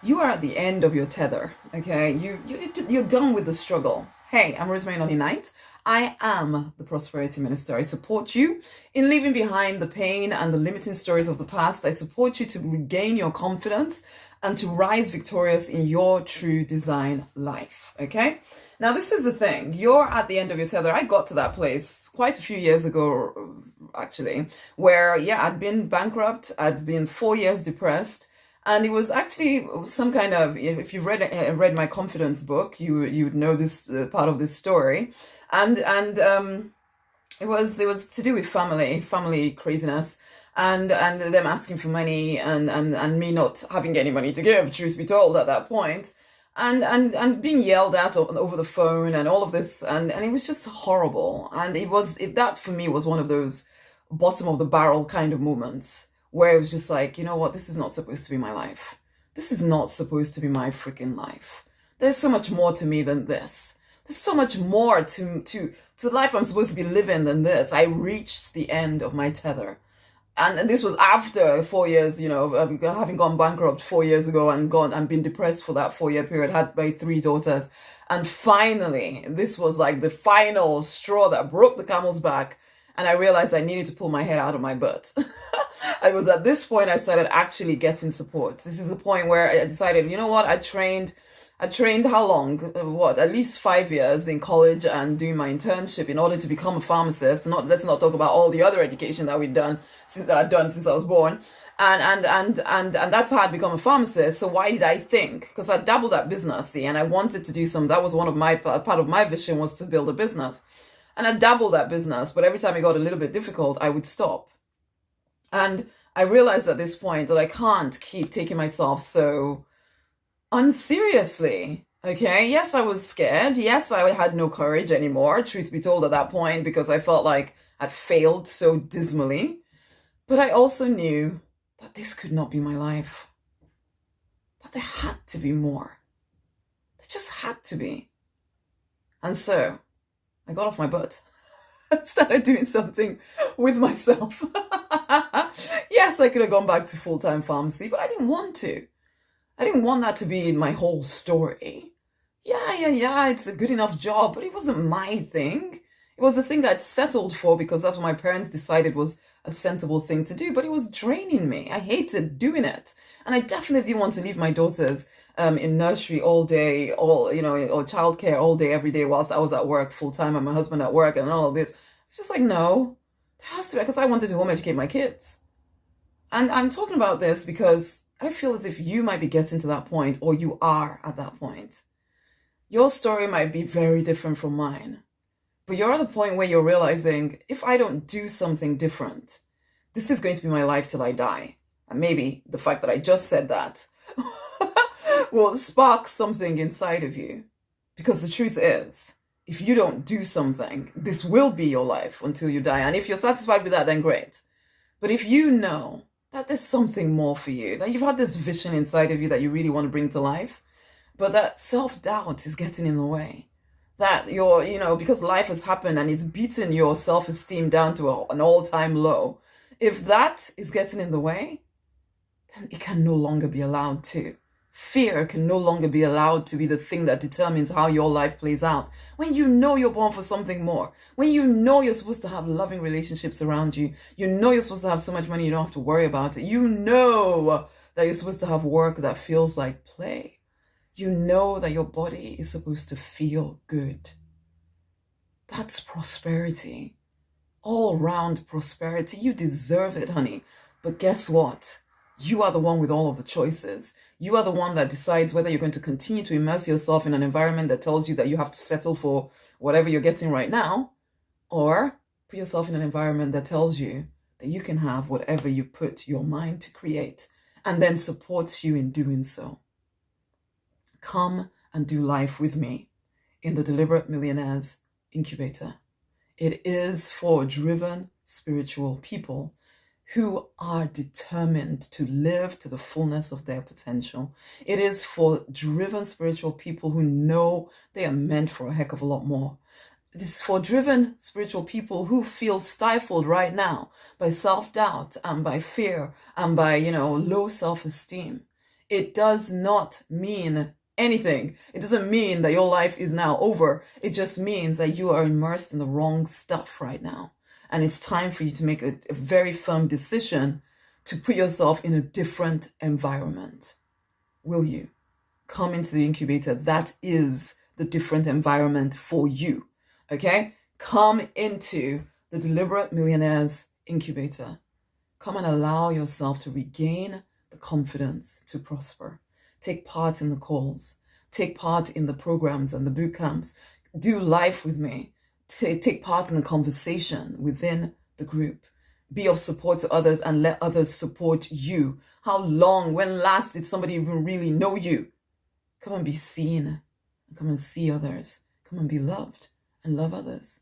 You are at the end of your tether, okay? You're done with the struggle. Hey, I'm Rosemary Nonny. I am the prosperity minister. I support you in leaving behind the pain and the limiting stories of the past. I support you to regain your confidence and to rise victorious in your true design life, okay? Now, this is the thing. You're at the end of your tether. I got to that place quite a few years ago, actually, where, yeah, I'd been bankrupt. I'd been 4 years depressed. And it was actually some kind of, if you've read my confidence book, you would know this part of this story. And it was to do with family craziness, and them asking for money, and me not having any money to give, truth be told, at that point, and being yelled at over the phone and all of this, and it was just horrible. And that for me was one of those bottom of the barrel kind of moments where it was just like, you know what, this is not supposed to be my life. This is not supposed to be my freaking life. There's so much more to me than this. There's so much more to the life I'm supposed to be living than this. I reached the end of my tether. And this was after 4 years, of having gone bankrupt 4 years ago and gone and been depressed for that 4 year period, had my three daughters. And finally, this was like the final straw that broke the camel's back. And I realized I needed to pull my head out of my butt. I was at this point I started actually getting support. This is the point where I decided, you know what, I trained how long? What, at least 5 years in college and doing my internship in order to become a pharmacist. Let's not talk about all the other education that I've done since I was born. And that's how I'd become a pharmacist. So why did I think? Because I dabbled at business, see, and I wanted to do some. That was one of my part of my vision, was to build a business. And I dabbled at business, but every time it got a little bit difficult, I would stop. And I realized at this point that I can't keep taking myself so unseriously. Okay. Yes, I was scared. Yes, I had no courage anymore, truth be told, at that point, because I felt like I'd failed so dismally. But I also knew that this could not be my life, that there had to be more. There just had to be. And so I got off my butt and started doing something with myself. Yes, I could have gone back to full-time pharmacy, but I didn't want to. I didn't want that to be my whole story. Yeah, it's a good enough job, but it wasn't my thing. It was the thing I'd settled for because that's what my parents decided was a sensible thing to do, but it was draining me. I hated doing it. And I definitely didn't want to leave my daughters in nursery all day, or childcare all day, every day, whilst I was at work full time and my husband at work and all of this. It's just like, no, there has to be, because I wanted to home educate my kids. And I'm talking about this because I feel as if you might be getting to that point, or you are at that point. Your story might be very different from mine, but you're at the point where you're realizing, if I don't do something different, this is going to be my life till I die. And maybe the fact that I just said that will spark something inside of you. Because the truth is, if you don't do something, this will be your life until you die. And if you're satisfied with that, then great. But if you know that there's something more for you, that you've had this vision inside of you that you really want to bring to life, but that self-doubt is getting in the way, that because life has happened and it's beaten your self-esteem down to an all-time low, if that is getting in the way, then it can no longer be allowed to. Fear can no longer be allowed to be the thing that determines how your life plays out. When you know you're born for something more, when you know you're supposed to have loving relationships around you, you know you're supposed to have so much money you don't have to worry about it, you know that you're supposed to have work that feels like play, you know that your body is supposed to feel good. That's prosperity. All round prosperity. You deserve it, honey. But guess what? You are the one with all of the choices. You are the one that decides whether you're going to continue to immerse yourself in an environment that tells you that you have to settle for whatever you're getting right now, or put yourself in an environment that tells you that you can have whatever you put your mind to create, and then supports you in doing so. Come and do life with me in the Deliberate Millionaires Incubator. It is for driven spiritual people who are determined to live to the fullness of their potential. It is for driven spiritual people who know they are meant for a heck of a lot more. It is for driven spiritual people who feel stifled right now by self-doubt and by fear and by, low self-esteem. It does not mean anything. It doesn't mean that your life is now over. It just means that you are immersed in the wrong stuff right now. And it's time for you to make a very firm decision to put yourself in a different environment. Will you come into the incubator? That is the different environment for you. Okay? Come into the Deliberate Millionaires Incubator. Come and allow yourself to regain the confidence to prosper. Take part in the calls. Take part in the programs and the boot camps. Do life with me. Take part in the conversation within the group. Be of support to others and let others support you. How long, when last did somebody even really know you? Come and be seen. Come and see others. Come and be loved and love others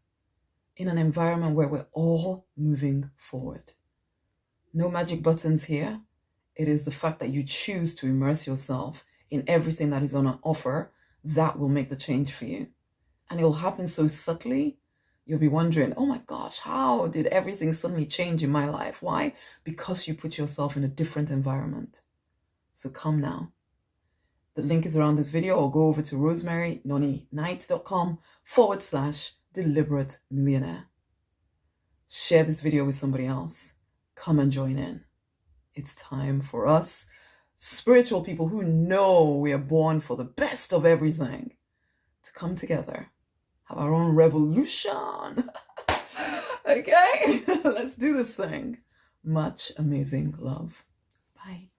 in an environment where we're all moving forward. No magic buttons here. It is the fact that you choose to immerse yourself in everything that is on an offer that will make the change for you. And it will happen so subtly, you'll be wondering, oh my gosh, how did everything suddenly change in my life? Why? Because you put yourself in a different environment. So come now. The link is around this video, or go over to rosemarynonnyknight.com/deliberate millionaire. Share this video with somebody else. Come and join in. It's time for us, spiritual people who know we are born for the best of everything, to come together, have our own revolution. Okay, let's do this thing. Much amazing love. Bye.